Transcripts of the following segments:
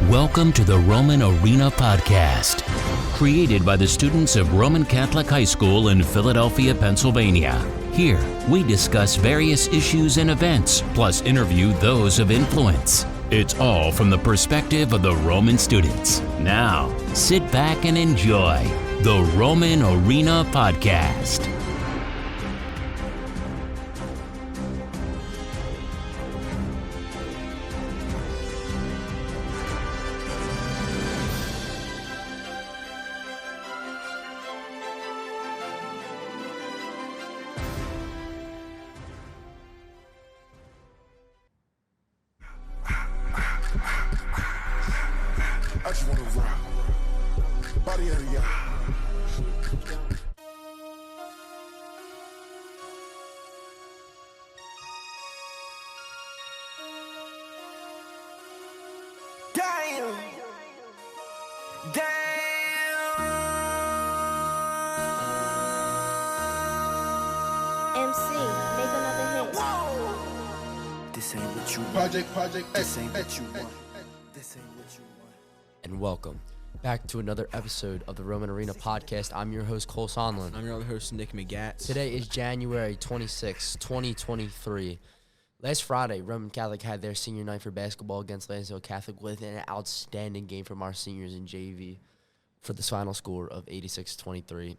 Welcome to the Roman Arena Podcast, created by the students of Roman Catholic High School in Philadelphia, Pennsylvania. Here, we discuss various issues and events, plus interview those of influence. It's all from the perspective of the Roman students. Now, sit back and enjoy the Roman Arena Podcast. I just wanna rock. Body area. Damn. MC, make another hit. This ain't what you want. Project. This ain't what you want. This ain't what you want. And welcome back to another episode of the Roman Arena Podcast. I'm your host, Cole Sonlin. I'm your other host, Nick Migatz. Today is January 26, 2023. Last Friday, Roman Catholic had their senior night for basketball against Lansdale Catholic with an outstanding game from our seniors in JV for the final score of 86-23.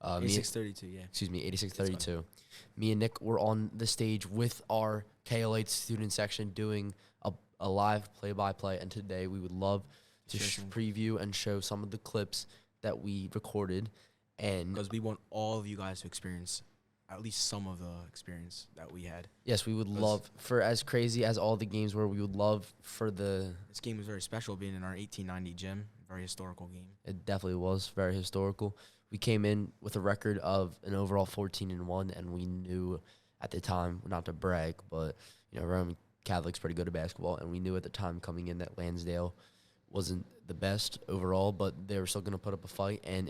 86-32, yeah. Excuse me, 86-32. Me and Nick were on the stage with our KL8 student section doing a live play-by-play, and today we would love to preview and show some of the clips that we recorded. And because we want all of you guys to experience at least some of the experience that we had. Yes, we would love, for as crazy as all the games were, we would love for the... This game was very special, being in our 1890 gym. Very historical game. It definitely was very historical. We came in with a record of an overall 14-1, and we knew at the time, not to brag, but Roman Catholic's pretty good at basketball, and we knew at the time coming in that Lansdale wasn't the best overall, but they were still going to put up a fight, and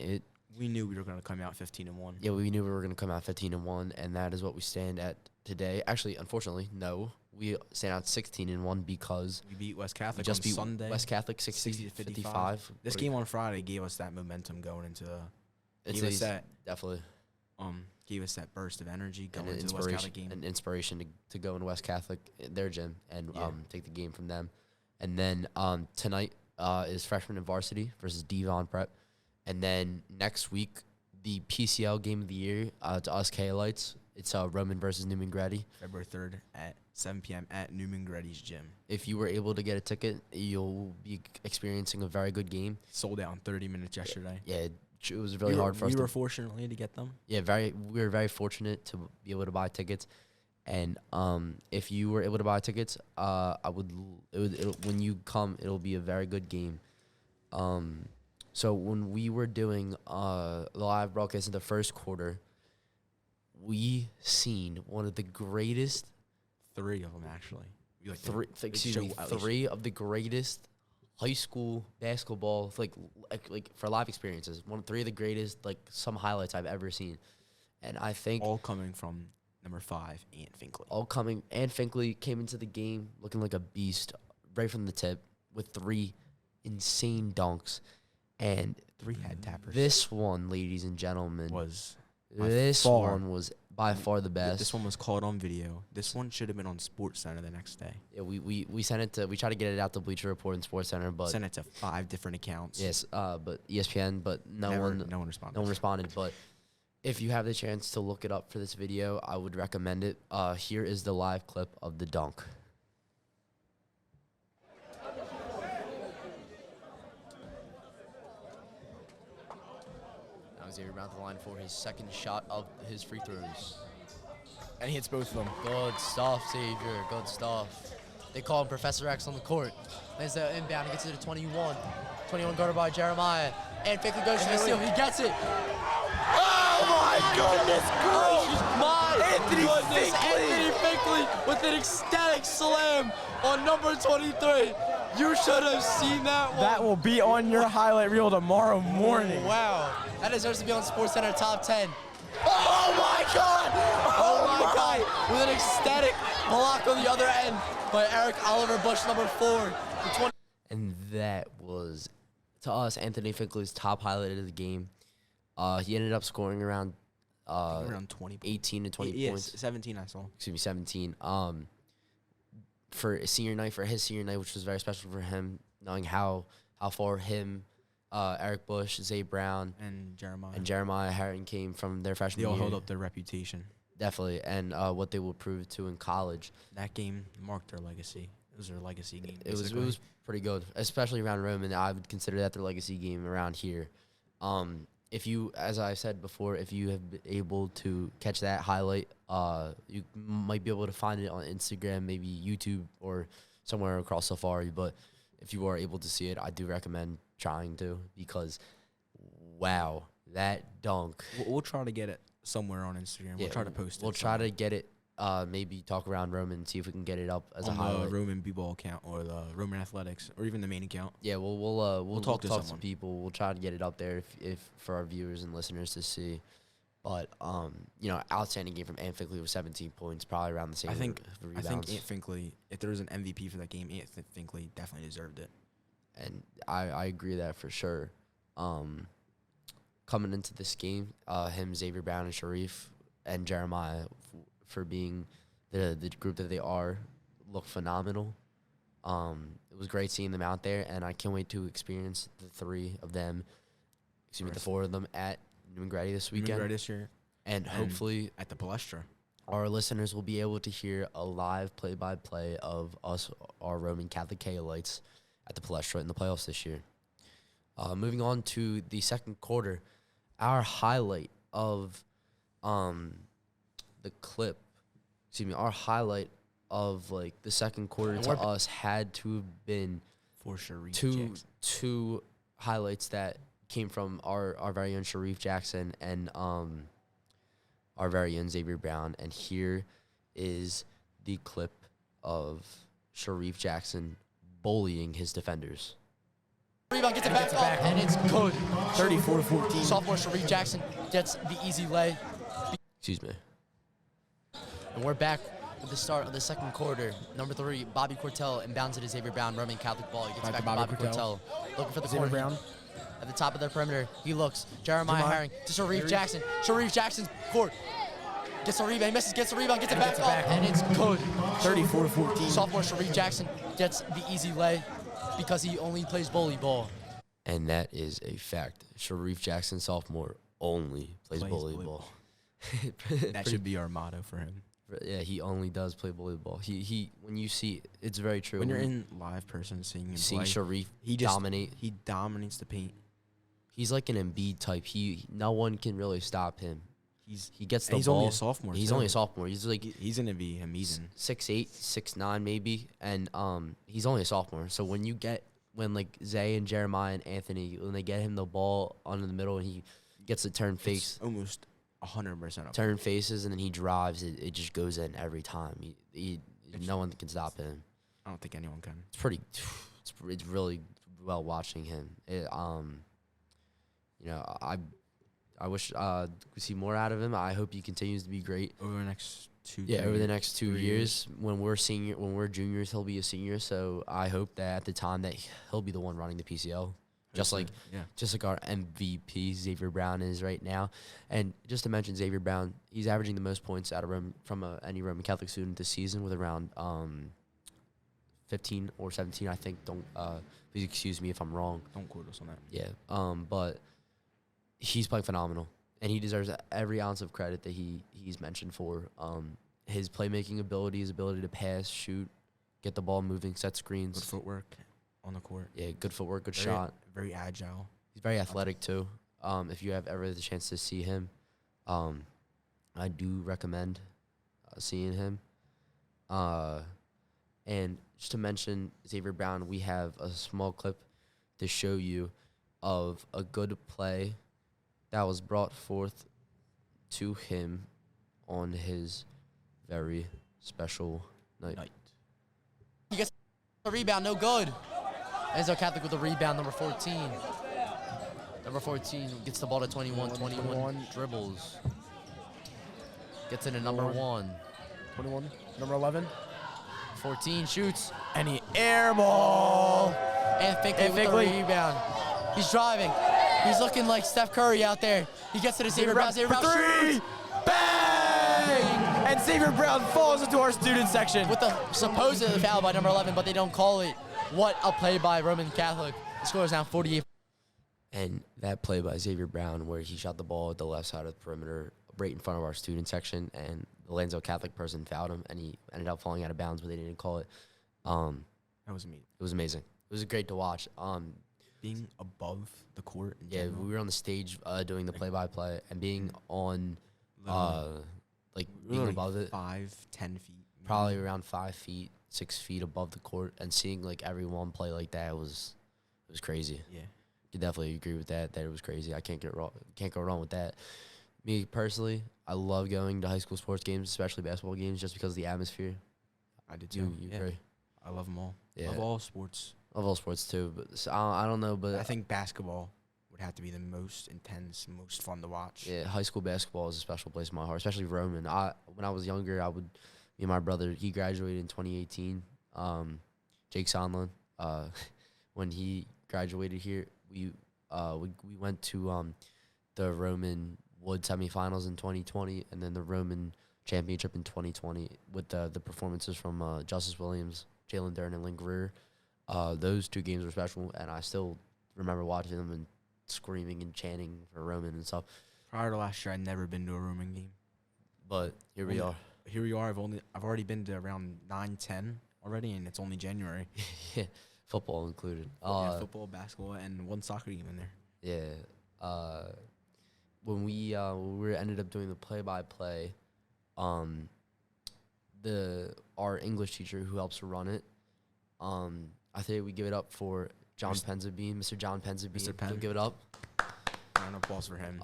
we knew we were going to come out 15-1. Yeah, we knew we were going to come out 15-1, and that is what we stand at today. Actually, unfortunately, no. We stand out 16-1 because we beat West Catholic just on Sunday. West Catholic 60-55. This game on Friday gave us that momentum going into definitely gave us that burst of energy going into the West Catholic game. An inspiration to go in West Catholic, their gym, and take the game from them. And then tonight is freshman and varsity versus Devon Prep. And then next week, the PCL game of the year to us KLites. It's Roman versus New Migatz. February 3rd at 7 p.m. at New Migatz's gym. If you were able to get a ticket, you'll be experiencing a very good game. Sold out in 30 minutes yesterday. Yeah, it was really hard for us. We were fortunately to get them. Yeah, we were very fortunate to be able to buy tickets. And if you were able to buy tickets, when you come, it'll be a very good game. So when we were doing the live broadcast in the first quarter, we seen one of the greatest. Three of them, actually. Three of the greatest high school basketball, like for live experiences. Three of the greatest, some highlights I've ever seen. And I think all coming from number 5, Ant Finkley. Ant Finkley came into the game looking like a beast right from the tip with 3 insane dunks. And 3 head tappers. This one, ladies and gentlemen, was by far the best. This one was caught on video. This one should have been on Sports Center the next day. Yeah, we sent it to. We tried to get it out to Bleacher Report and Sports Center, but sent it to 5 different accounts. Yes, but ESPN, but no one responded. No one responded. But if you have the chance to look it up for this video, I would recommend it. Here is the live clip of the dunk. Xavier around the line for his second shot of his free throws. And he hits both of them. Good stuff, Xavier. Good stuff. They call him Professor X on the court. Lansdale inbound. He gets it to 21. 21 guarded by Jeremiah. And Finkley goes to the steal. He gets it. Oh, my goodness gracious. My goodness. Anthony Finkley with an ecstatic slam on number 23. You should have seen that one. That will be on your highlight reel tomorrow morning. Wow. That deserves to be on Sports Center top 10. Oh, my God. Oh, my God. With an ecstatic block on the other end by Eric Oliver Bush, number 4. And that was, to us, Anthony Finkley's top highlight of the game. He ended up scoring around 20 18 to 20 points. 17 I saw. Excuse me, 17. For his senior night, which was very special for him, knowing how far him, Eric Bush, Zay Brown, and Jeremiah Herring came from their freshman year. They all held up their reputation. Definitely, and what they will prove to in college. That game marked their legacy. It was their legacy game. It was pretty good, especially around Roman. I would consider that their legacy game around here. If you, as I said before, if you have been able to catch that highlight, you might be able to find it on Instagram, maybe YouTube, or somewhere across Safari. But if you are able to see it, I do recommend trying to, because, wow, that dunk. We'll try to get it somewhere on Instagram. Yeah, we'll try to post it. We'll try to get it, maybe talk around Roman, see if we can get it up as on a highlight. the Roman B-ball account or the Roman Athletics or even the main account. Yeah, we'll talk to someone. some people. We'll try to get it up there if for our viewers and listeners to see. But outstanding game from Ant Finkley with 17 points, probably around the same. I think rebounds. Ant Finkley, if there was an MVP for that game, Ant Finkley definitely deserved it. And I agree that for sure. Coming into this game, him, Xavier Brown, and Sharif, and Jeremiah, for being the group that they are, look phenomenal. It was great seeing them out there, and I can't wait to experience the four of them at New Grady this weekend. New Grady this year. And hopefully at the Palestra, our listeners will be able to hear a live play-by-play of us, our Roman Catholic Kaolites, at the Palestra in the playoffs this year. Moving on to the second quarter, our highlight of the clip, our highlight of the second quarter to us had to have been for Sharif two highlights that came from our very own Sharif Jackson and our very own Xavier Brown. And here is the clip of Sharif Jackson bullying his defenders. Rebound, gets it back up, and it's good. 34-14. Sophomore Sharif Jackson gets the easy lay. Excuse me. And we're back with the start of the second quarter. Number 3, Bobby Cortell inbounds it to Xavier Brown, Roman Catholic ball. He gets back to Bobby Cortell. Looking for the Xavier corner. Brown. At the top of their perimeter, he looks. Jeremiah Herring to Sharif Jackson. Sharif Jackson's court. Gets the rebound, he misses, gets the rebound, gets it back up, and it's good. 34-14. Sophomore Sharif Jackson gets the easy lay because he only plays bully ball. And that is a fact. Sharif Jackson, sophomore, only plays bully ball. That should be our motto for him. Yeah, he only does play bully ball. He when you see, it's very true. When you're in live person seeing him play, Sharif dominate. He dominates the paint. He's like an Embiid type. No one can really stop him. He gets the ball. He's only a sophomore. He's only a sophomore. He's like he's gonna be amazing. 6'8", 6'9", maybe, and he's only a sophomore. So when Zay and Jeremiah and Anthony, when they get him the ball on in the middle and he gets to turn face, it's almost 100%. Turn faces, and then he drives. It just goes in every time. No one can stop him. I don't think anyone can. It's really well watching him. I wish we see more out of him. I hope he continues to be great over the next 2 years. Yeah, over the next 2 years. When we're juniors, he'll be a senior. So I hope that at the time that he'll be the one running the PCL, just like our MVP Xavier Brown is right now. And just to mention Xavier Brown, he's averaging the most points out of from any Roman Catholic student this season with around 15 or 17, I think. Please excuse me if I'm wrong. Don't quote us on that. Yeah. But he's playing phenomenal, and he deserves every ounce of credit that he's mentioned for. His playmaking ability, his ability to pass, shoot, get the ball moving, set screens. Good footwork on the court. Yeah, good footwork, good shot. Very agile. He's very athletic too. If you have ever the chance to see him, I do recommend seeing him. And just to mention Xavier Brown, we have a small clip to show you of a good play that was brought forth to him on his very special night. He gets the rebound, no good. Lansdale Catholic with the rebound, number 14. Number 14 gets the ball to 21, 21 dribbles. Gets into number 1. 21, number 11. 14 shoots. And he airball. And Finkley with the rebound. He's driving. He's looking like Steph Curry out there. He gets to the Xavier Brown. Xavier Brown shoots. Bang! And Xavier Brown falls into our student section. With the supposed foul by number 11, but they don't call it. What a play by Roman Catholic. The score is now 48. And that play by Xavier Brown where he shot the ball at the left side of the perimeter right in front of our student section, and the Lansdale Catholic person fouled him, and he ended up falling out of bounds, but they didn't call it. That was amazing. It was amazing. It was great to watch. Being above the court. Yeah, we were on the stage doing the play-by-play, and being on, being above it. 5, 10 feet. Probably around 5 feet, 6 feet above the court, and seeing like everyone play like that was crazy. Yeah. You definitely agree with that it was crazy. I can't go wrong with that. Me personally, I love going to high school sports games, especially basketball games, just because of the atmosphere. I did too. You agree? I love them all. Yeah. Love all sports. Love all sports too, but I don't know. But I think basketball would have to be the most intense, most fun to watch. Yeah, high school basketball is a special place in my heart, especially Roman. When I was younger, me and my brother, he graduated in 2018. Jake Sonlin, when he graduated here, we went to the Roman Wood semifinals in 2020, and then the Roman championship in 2020 with the performances from Justice Williams, Jalen Dern, and Lynn Greer. Those 2 games were special, and I still remember watching them and screaming and chanting for Roman and stuff. Prior to last year, I'd never been to a Roman game, but here we are. Here we are. I've already been to around 9, 10 already, and it's only January. Yeah, football included. Football, basketball, and 1 soccer game in there. Yeah. When we ended up doing the play-by-play, our English teacher who helps run it, I think we give it up for Mr. John Penzabine. Mr. Penn. Give it up. Round of applause for him.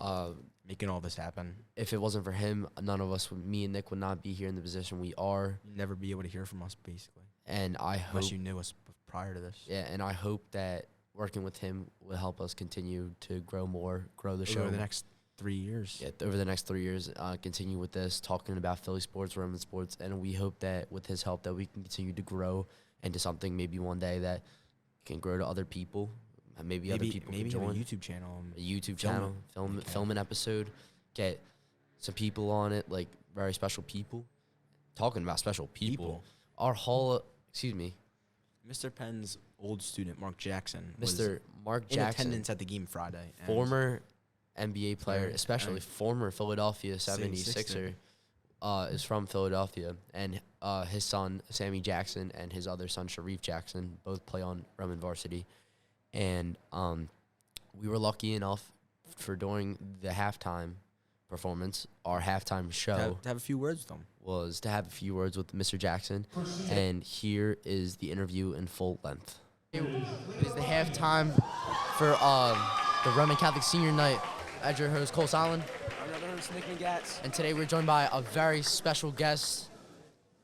Making all this happen. If it wasn't for him, none of us, me and Nick, would not be here in the position we are. You'd never be able to hear from us, basically. And I hope, unless you knew us prior to this. Yeah, and I hope that working with him will help us continue to grow the show over the next 3 years. Yeah, over the next 3 years, continue with this, talking about Philly sports, Roman sports, and we hope that with his help that we can continue to grow into something maybe one day that can grow to other people. Maybe other people can join. Maybe a YouTube channel. Film an episode, get some people on it, like very special people. Talking about special people. Our Mr. Penn's old student, Marc Jackson. Mr. Marc Jackson. In attendance at the game Friday. Former NBA player, especially former Philadelphia 76er, is from Philadelphia. And his son, Sammy Jackson, and his other son, Sharif Jackson, both play on Roman varsity. And we were lucky enough for during the halftime performance, our halftime show, to have a few words with them. Was to have a few words with Mr. Jackson. And here is the interview in full length. It is the halftime for the Roman Catholic Senior Night. As your host, Cole Sonlin. I'm your other host, Nick Migatz. And today we're joined by a very special guest,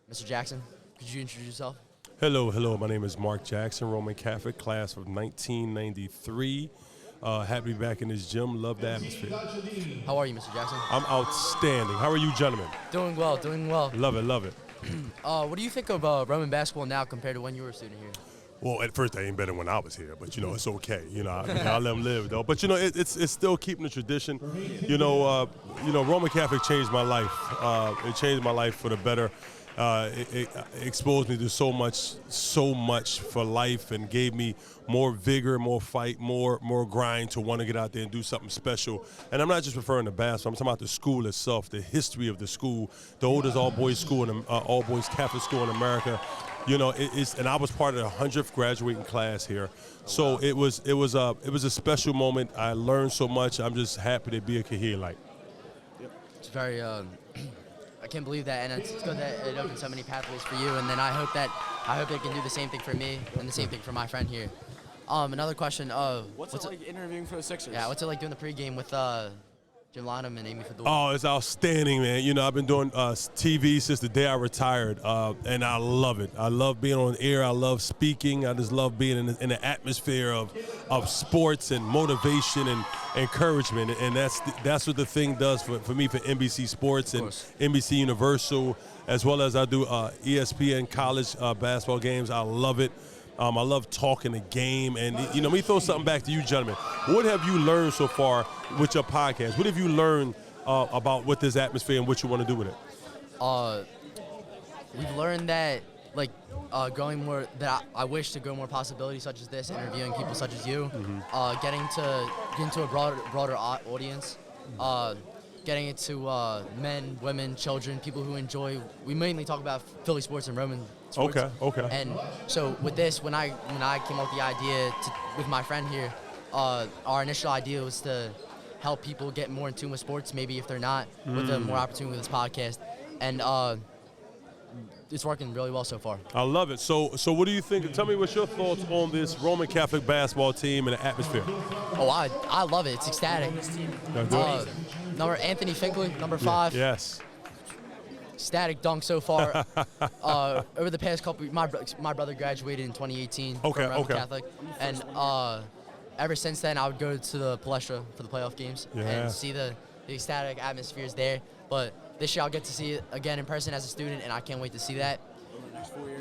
Mr. Jackson. Could you introduce yourself? Hello. My name is Marc Jackson, Roman Catholic, class of 1993. Happy to be back in this gym. Love the atmosphere. How are you, Mr. Jackson? I'm outstanding. How are you, gentlemen? Doing well. Love it. What do you think of Roman basketball now compared to when you were a student here? Well, at first, I ain't better when I was here, but, it's okay. I'll let them live, though. But, it's still keeping the tradition. Roman Catholic changed my life. It changed my life for the better. It exposed me to so much for life, and gave me more vigor, more fight, more grind to want to get out there and do something special. And I'm not just referring to basketball. I'm talking about the school itself, the history of the school, the oldest all-boys school, all-boys Catholic school in America. And I was part of the 100th graduating class here. So it was a special moment. I learned so much. I'm just happy to be a Kahir. It's very, I can't believe that, and it's good that it opened so many pathways for you. And then I hope they can do the same thing for me and the same thing for my friend here. Another question. What's it like interviewing for the Sixers? Yeah, what's it like doing the pregame with Jim Lonham and Amy Fedor? Oh, it's outstanding, man. I've been doing TV since the day I retired, and I love it. I love being on air. I love speaking. I just love being in the atmosphere of sports and motivation and encouragement. And that's what the thing does for me, for NBC Sports and NBC Universal, as well as I do ESPN college basketball games. I love it. I love talking the game. And, let me throw something back to you, gentlemen. What have you learned so far with your podcast? What have you learned about what this atmosphere and what you want to do with it? We've learned that, going more, that I wish to go more possibilities such as this, interviewing people such as you, getting into a broader audience, getting into men, women, children, people who enjoy. We mainly talk about Philly sports and Roman sports. Okay. And so with this, when I came up with the idea with my friend here, our initial idea was to help people get more in tune with sports, maybe if they're not, with more opportunity with this podcast. And it's working really well so far. I love it. So what do you think? Tell me what's your thoughts on this Roman Catholic basketball team and the atmosphere. Oh, I love it. It's ecstatic. Anthony Finkley, number 5. Yes. Ecstatic dunk so far. Over the past couple, my brother graduated in 2018 from Roman Catholic, and ever since then I would go to the Palestra for the playoff games and see the ecstatic atmospheres there. But this year I'll get to see it again in person as a student, and I can't wait to see that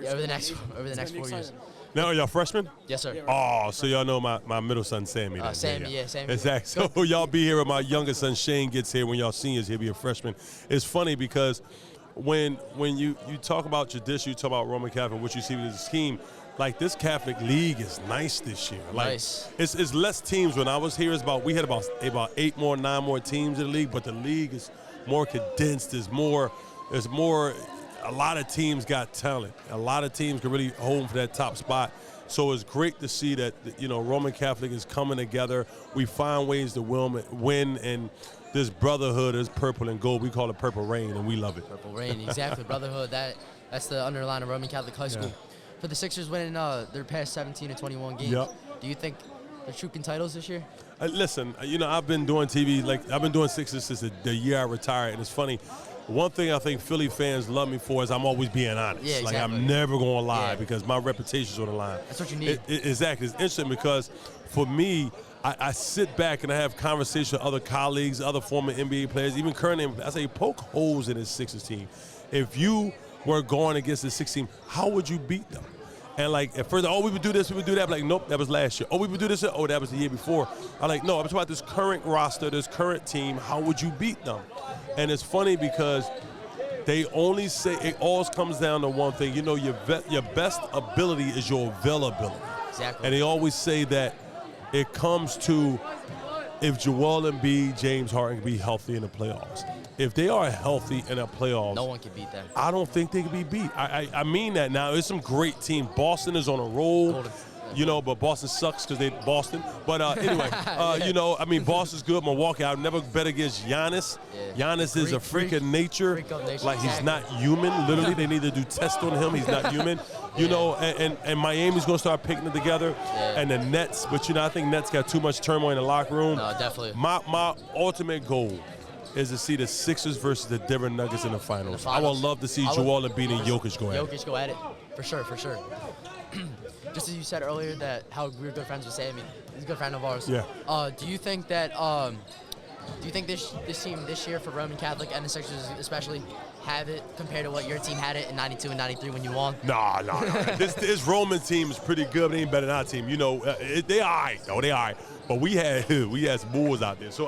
over the next 4 years. Now, are y'all freshmen? Yes, sir. Oh, so y'all know my middle son, Sammy. Sammy. Exactly. So y'all be here when my youngest son, Shane, gets here. When y'all seniors, he'll be a freshman. It's funny because when you talk about tradition, you talk about Roman Catholic, what you see with the scheme, like this Catholic League is nice this year. Like, nice. It's less teams. When I was here, we had about 9 more teams in the league, but the league is more condensed. There's more. A lot of teams got talent. A lot of teams can really hold for that top spot. So it's great to see that Roman Catholic is coming together. We find ways to win, and this brotherhood is purple and gold. We call it Purple Rain, and we love it. Purple Rain, exactly. Brotherhood. That's the underline of Roman Catholic High School. Yeah. For the Sixers winning their past 17 to 21 games, do you think they're trooping titles this year? Listen, I've been doing TV, I've been doing Sixers since the year I retired, and it's funny. One thing I think Philly fans love me for is I'm always being honest. Yeah, exactly. I'm never going to lie because my reputation's on the line. That's what you need. Exactly. It's interesting because for me, I sit back and I have conversations with other colleagues, other former NBA players, even current NBA. I say, poke holes in this Sixers team. If you were going against the Sixers team, how would you beat them? And at first, we would do this, we would do that. I'm like, nope, that was last year. We would do this, that was the year before. I'm like, no, I'm talking about this current roster, this current team. How would you beat them? And it's funny because they only say it always comes down to one thing. Your best ability is your availability. Exactly. And they always say that it comes to if Joel Embiid, James Harden can be healthy in the playoffs. If they are healthy in the playoffs, no one can beat them. I don't think they can be beat. I mean that now. There's some great team. Boston is on a roll. But Boston sucks because they're Boston. But anyway, Boston's good. Milwaukee, I've never bet against Giannis. Yeah. Giannis is a freak of nature. He's not human. Literally, they need to do tests on him. He's not human. And Miami's going to start picking it together. Yeah. And the Nets, but I think Nets got too much turmoil in the locker room. No, definitely. My ultimate goal is to see the Sixers versus the Denver Nuggets in the finals. I would love to see Joel Embiid and Jokic go at it. Jokic go at it, for sure. Just as you said earlier that how we're good friends with Sammy. He's a good friend of ours. Yeah. Do you think that this team this year for Roman Catholic and the Sixers especially have it compared to what your team had it in 92 and 93 when you won? Nah. This Roman team is pretty good, but they ain't better than our team. They all right. No, they all right. But we had some bulls out there. So,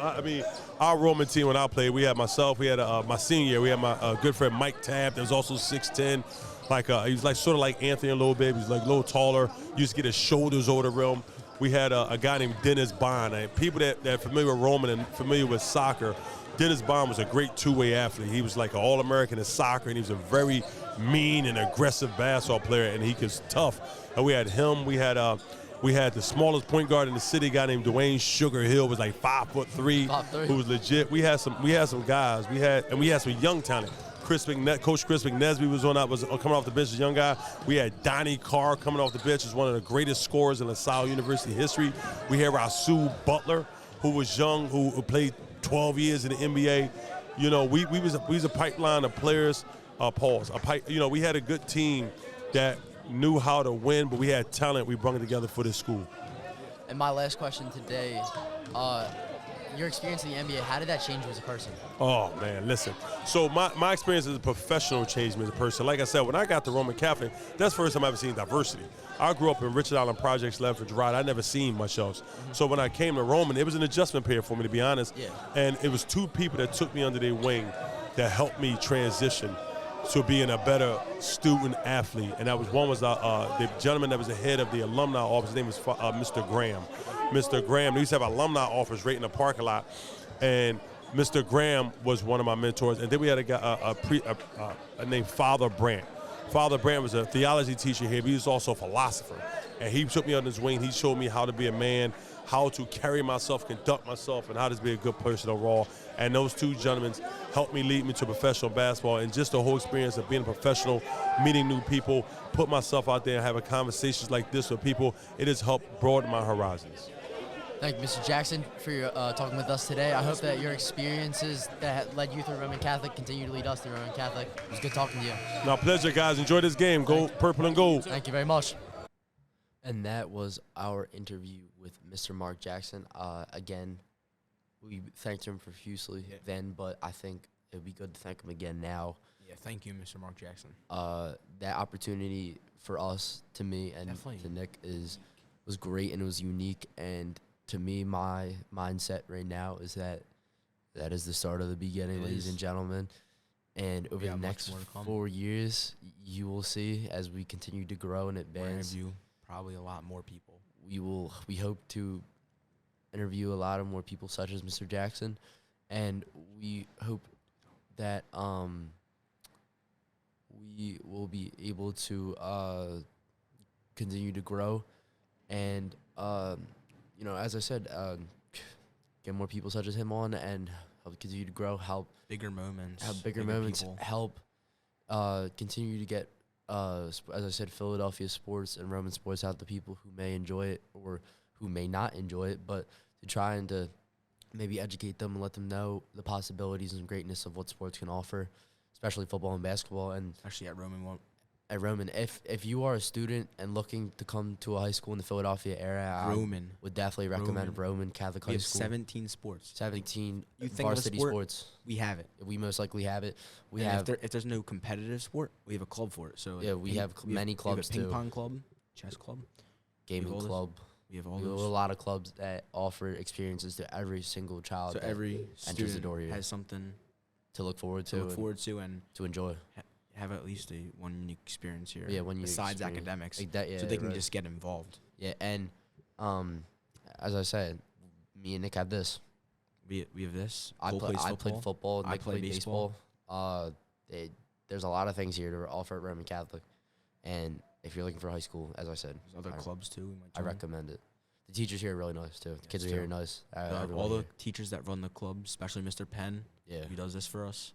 our Roman team when I played, we had myself, we had my senior year, we had my good friend Mike Tabb that was also 6'10". He was sort of like Anthony a little bit. He was a little taller. You used to get his shoulders over the rim. We had a guy named Dennis Bond. And people that are familiar with Roman and familiar with soccer, Dennis Bond was a great two-way athlete. He was like an All-American in soccer, and he was a very mean and aggressive basketball player, and he was tough. And we had him. We had the smallest point guard in the city, a guy named Dwayne Sugar Hill, was 5'3", who was legit. We had some guys. We had some young talent. Coach Chris McNesby was coming off the bench, a young guy. We had Donnie Carr coming off the bench, was one of the greatest scorers in LaSalle University history. We had Rasul Butler, who was young, who played 12 years in the NBA. We was a pipeline of players. We had a good team that knew how to win, but we had talent we brought together for this school. And my last question today, your experience in the NBA, how did that change you as a person? Oh, man, listen. So my experience as a professional changed me as a person. Like I said, when I got to Roman Catholic, that's the first time I ever seen diversity. I grew up in Richard Island Projects, Ledford Ride. I never seen much else. So when I came to Roman, it was an adjustment period for me, to be honest. Yeah. And it was 2 people that took me under their wing that helped me transition to being a better student athlete. And that was one was the gentleman that was the head of the alumni office. His name was Mr. Graham. Mr. Graham, they used to have an alumni office right in the parking lot. And Mr. Graham was one of my mentors. And then we had a guy named Father Brandt. Father Brandt was a theology teacher here, but he was also a philosopher. And he took me under his wing. He showed me how to be a man, how to carry myself, conduct myself, and how to be a good person overall. And those 2 gentlemen helped me lead me to professional basketball, and just the whole experience of being a professional, meeting new people, put myself out there and having conversations like this with people, it has helped broaden my horizons. Thank you, Mr. Jackson, for your talking with us today. I hope that your experiences that led you through Roman Catholic continue to lead us through Roman Catholic. It was good talking to you. My pleasure, guys. Enjoy this game. Go purple and gold. Thank you very much. And that was our interview with Mr. Marc Jackson. Again, we thanked him profusely then, but I think it would be good to thank him again now. Yeah, thank you, Mr. Marc Jackson. That opportunity for us, to me, and to Nick was great, and it was unique. And to me, my mindset right now is that is the start of the beginning, ladies and gentlemen. And over the next 4 years, you will see as we continue to grow and advance. Interview probably a lot more people. We hope to interview a lot of more people such as Mr. Jackson, and we hope that we will be able to continue to grow, and as I said, get more people such as him on, and help continue to grow, help bigger moments, people. Help continue to get, as I said, Philadelphia sports and Roman sports out to people who may enjoy it or who may not enjoy it, but to try and to maybe educate them and let them know the possibilities and greatness of what sports can offer, especially football and basketball. And actually at Roman, if you are a student and looking to come to a high school in the Philadelphia area, I would definitely recommend Roman Catholic High School. 17 sports. 17 you think varsity sports. We have it. We most likely have it. If there's no competitive sport, we have a club for it. So we have many clubs too. Ping pong club, chess club, gaming club. We have all those. A lot of clubs that offer experiences to every single child. So every enters the door here has something to look forward to. And to enjoy. Have at least one unique experience here. Yeah, one unique besides experience. academics, like that, so they can just get involved. Yeah, and as I said, me and Nick have this. We have this. I played football. Nick played baseball. There's a lot of things here to offer at Roman Catholic, and if you're looking for high school, as I said, there's other clubs too. I recommend it. The teachers here are really nice too. The kids are here nice. All the teachers that run the club, especially Mr. Penn, who does this for us.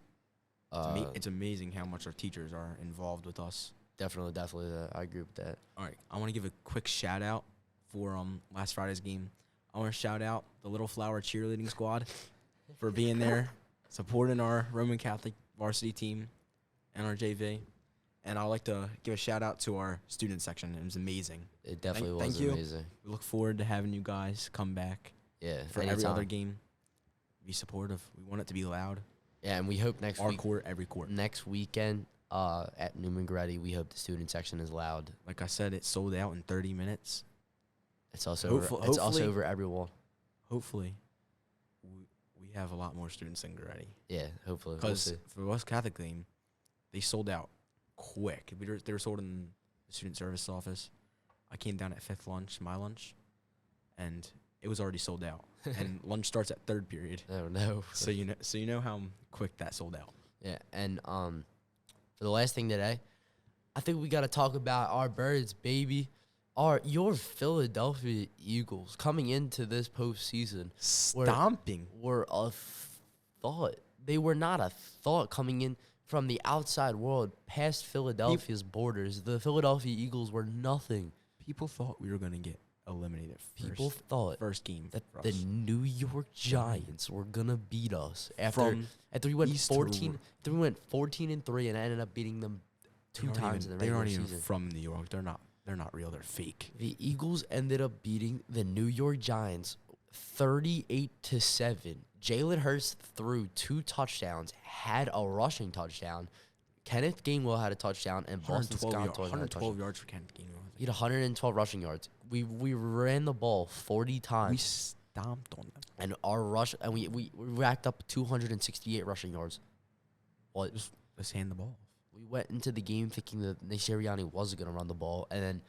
It's amazing how much our teachers are involved with us. Definitely, I agree with that. All right, I want to give a quick shout out for last Friday's game. I want to shout out the Little Flower cheerleading squad for being there, supporting our Roman Catholic varsity team and our JV. And I'd like to give a shout out to our student section. It was amazing. It definitely was amazing. We look forward to having you guys come back. Yeah, for every other game. Be supportive. We want it to be loud. Yeah, and we hope next week, every court. Next weekend at New Migatz, we hope the student section is loud. Like I said, it sold out in 30 minutes. It's also over every wall. Hopefully, we have a lot more students in Migatz. Yeah, hopefully. Because for the West Catholic game, they sold out quick. They were sold in the student service office. I came down at my lunch, and it was already sold out. And lunch starts at third period. Oh no! So you know how quick that sold out. Yeah, and for the last thing today, I think we got to talk about our birds, baby. Your Philadelphia Eagles coming into this postseason, stomping, were a thought. They were not a thought coming in from the outside world past Philadelphia's borders. The Philadelphia Eagles were nothing. People thought we were going to get eliminated. People thought first game that the New York Giants were gonna beat us after we went 14. We went 14-3 and ended up beating them two times in the regular season. They aren't even from New York. They're not real. They're fake. The Eagles ended up beating the New York Giants 38-7. Jalen Hurts threw 2 touchdowns, had a rushing touchdown. Kenneth Gainwell had a touchdown, and Boston Scott had a touchdown. 112 yards for Kenneth Gainwell. He had 112 rushing yards. We ran the ball 40 times. We stomped on them. And our rush, and we racked up 268 rushing yards. But Let's hand the ball. we went into the game thinking that Nick Sirianni was going to run the ball, and then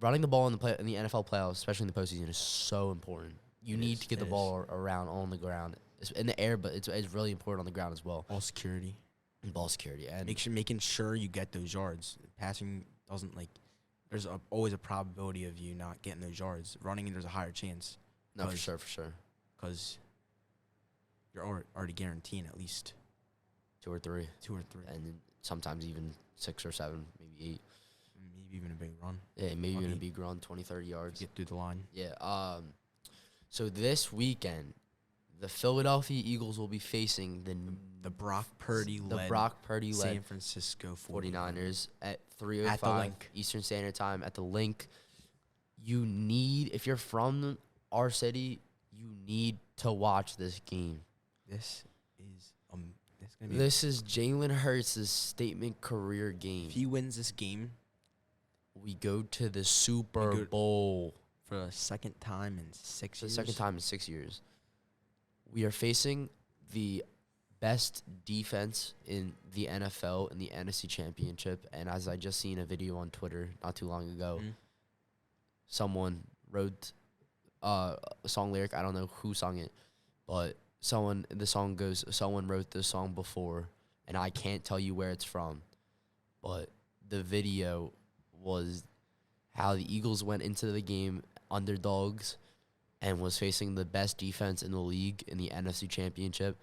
running the ball in the NFL playoffs, especially in the postseason, is so important. You need to get the ball around on the ground. It's in the air, but it's really important on the ground as well. Ball security. Ball security. And Making sure you get those yards. Passing doesn't, like, there's always a probability of you not getting those yards. Running, there's a higher chance. no, for sure. Because you're already guaranteeing at least 2 or 3. 2 or 3. And sometimes even 6 or 7, maybe 8. Maybe even a big run. Yeah, maybe even a big run, 20, 30 yards. Get through the line. Yeah. So this weekend, the Philadelphia Eagles will be facing The Brock Purdy-led San Francisco 49ers at At the 3:05 Link. Eastern Standard Time at the Link. You need, if you're from our city, you need to watch this game. This is gonna be. This is Jalen Hurts' statement career game. If he wins this game We go to the Super go- Bowl. for the second time in 6 For the years. second time in 6 years. We are facing the best defense in the NFL in the NFC Championship. And as I just seen a video on Twitter not too long ago, someone wrote a song lyric. I don't know who sung it, but the song goes, someone wrote this song before, and I can't tell you where it's from, but the video was how the Eagles went into the game underdogs and was facing the best defense in the league in the NFC Championship,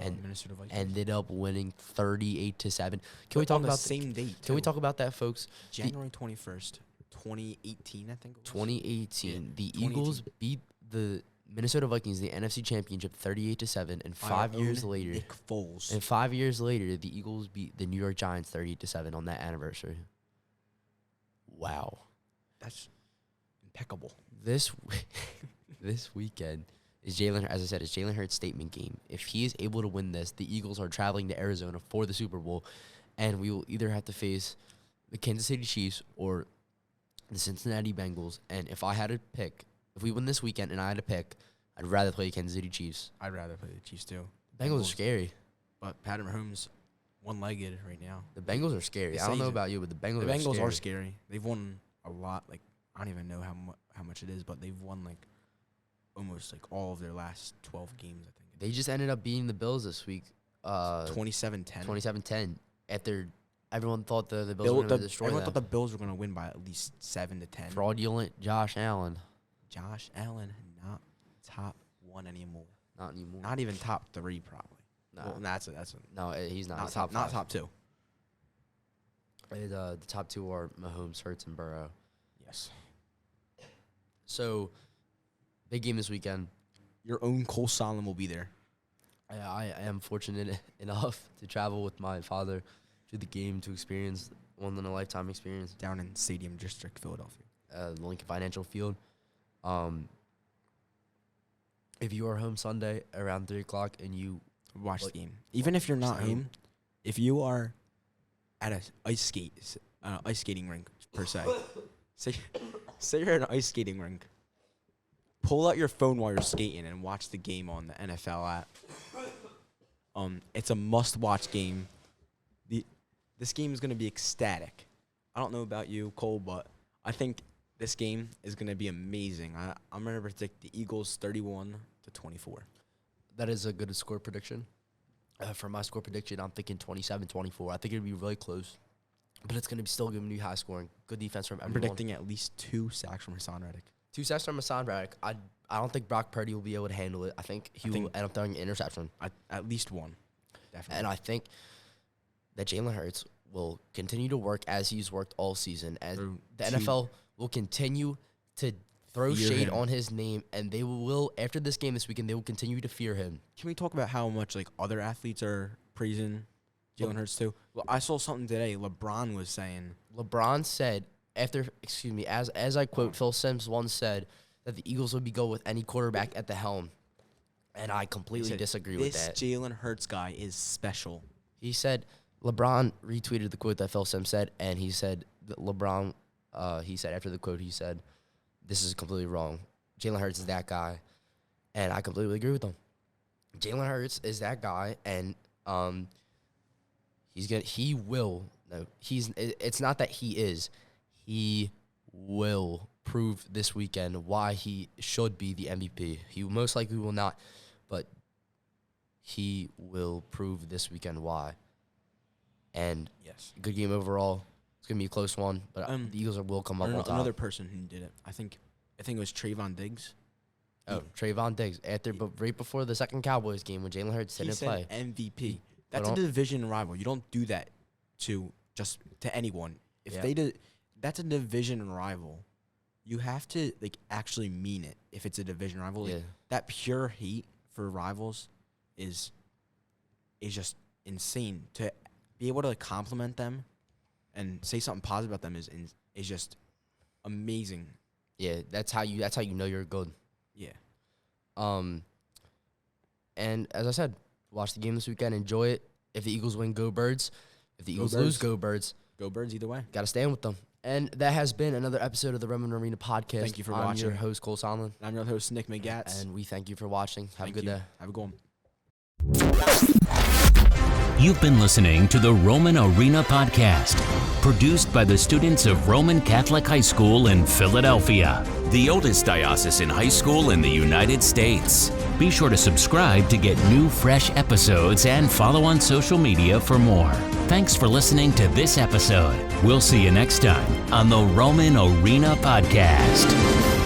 and Minnesota Vikings. ended up winning 38-7. Can we talk on the about same date? Can we too. talk about that, folks? January 21st, 2018, I think it was. 2018, Yeah, the 2018. Eagles beat the Minnesota Vikings in the NFC Championship 38-7, and Our 5 years own later, Nick Foles. and 5 years later, the Eagles beat the New York Giants 38-7 on that anniversary. Wow. That's impeccable. This weekend is as I said, is Jalen Hurts' statement game. If he is able to win this, the Eagles are traveling to Arizona for the Super Bowl, and we will either have to face the Kansas City Chiefs or the Cincinnati Bengals. And if I had to pick, if we win this weekend and I had to pick, I'd rather play the Kansas City Chiefs. I'd rather play the Chiefs too. Bengals are scary. But Patrick Mahomes, one-legged right now. The Bengals are scary. I don't know about you, but the Bengals are scary. They've won a lot. Like, I don't even know how much it is, but they've won like almost like all of their last 12 games, I think. They just ended up beating the Bills this week. 27-10. 27-10. After everyone thought the Bills were going to destroy Everyone them. thought the Bills were going to win by at least 7-10. Fraudulent Josh Allen. Josh Allen, not top 1 anymore. Not anymore. Not even top 3, probably. Nah. Well, that's a No, he's not. not He's top, top not five. top 2. The top 2 are Mahomes, Hurts, and Burrow. Yes. So, big game this weekend. Your own Cole Sonlin will be there. I am fortunate enough to travel with my father to the game to experience one-in-a-lifetime experience. Down in Stadium District, Philadelphia. The Lincoln Financial Field. If you are home Sunday around 3 o'clock and you Watch Like, the game. Even if you're not so- home, if you are at a ice skating rink per se, say you're at an ice skating rink, pull out your phone while you're skating and watch the game on the NFL app. It's a must-watch game. This game is going to be ecstatic. I don't know about you, Cole, but I think this game is going to be amazing. I'm going to predict the Eagles 31-24. that is a good score prediction. For my score prediction, I'm thinking 27-24. I think it'll be really close, but it's going to still going to be high scoring. Good defense from I'm everyone. predicting at least 2 sacks from Hassan Reddick. 2 sacks from Hassan Reddick. I don't think Brock Purdy will be able to handle it. I think he will end up throwing an interception. At least 1. Definitely. And I think that Jalen Hurts will continue to work as he's worked all season. And Through the two- NFL will continue to throw Fear shade him. on his name. And they will, after this game this weekend, they will continue to fear him. Can we talk about how much like other athletes are praising Jalen Hurts too? Well, I saw something today. LeBron was saying LeBron said, as I quote, Phil Simms once said that the Eagles would be go with any quarterback at the helm. And I He completely said, disagree with that. This Jalen Hurts guy is special. He said, LeBron retweeted the quote that Phil Simms said, and he said that LeBron, he said after the quote, he said, this is completely wrong. Jalen Hurts is that guy, and I completely agree with him. Jalen Hurts is that guy, and it's not that he will prove this weekend why he should be the MVP. He most likely will not, but he will prove this weekend why. And Yes. good game overall. It's gonna be a close one, but the Eagles will come up on top. Another person who did it. I think it was Trayvon Diggs. Oh, Trayvon Diggs but right before the second Cowboys game when Jalen Hurts didn't play. MVP. That's a division rival. You don't do that to anyone. If Yeah. they did, that's a division rival. You have to actually mean it. If it's a division rival, Yeah. that pure hate for rivals is just insane. To be able to compliment them and say something positive about them is just amazing. Yeah, that's how you know you're good. Yeah. And as I said, watch the game this weekend. Enjoy it. If the Eagles win, go Birds. If the Eagles lose, go Birds. Go Birds either way. Got to stand with them. And that has been another episode of the Roman Arena Podcast. Thank you for I'm watching. your host, Cole Sonlin. I'm your host, Nick Migatz. And we thank you for watching. Have a good day. Have a good one. You've been listening to the Roman Arena Podcast, produced by the students of Roman Catholic High School in Philadelphia, the oldest diocesan high school in the United States. Be sure to subscribe to get new, fresh episodes and follow on social media for more. Thanks for listening to this episode. We'll see you next time on the Roman Arena Podcast.